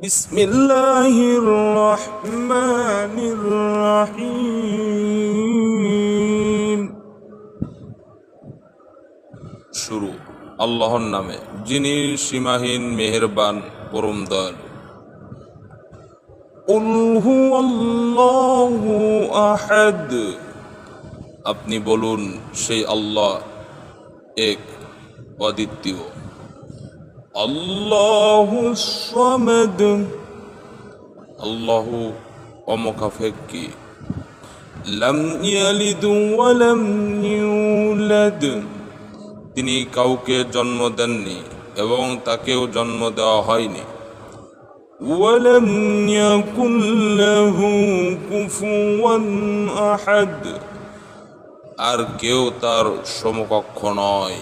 বিসমিল্লাহির রহমানির রহিম। শুরু আল্লাহর নামে, যিনি সীমাহীন মেহেরবান পরম দয়ালু। কুল হুয়াল্লাহু আহাদ, আপনি বলুন সেই আল্লাহ এক, অদ্বিতীয়। আল্লাহুস সামাদ, আল্লাহু অমুখাপেক্ষী। লাম ইয়ালিদ ওয়া লাম ইউলাদ, তিনি কাউকে জন্ম দেননি এবং তাকেও জন্ম দেওয়া হয়নি। ওয়ালাম ইয়াকুল লাহু কুফুওয়ান আহাদ, আর কেউ তার সমকক্ষ নয়।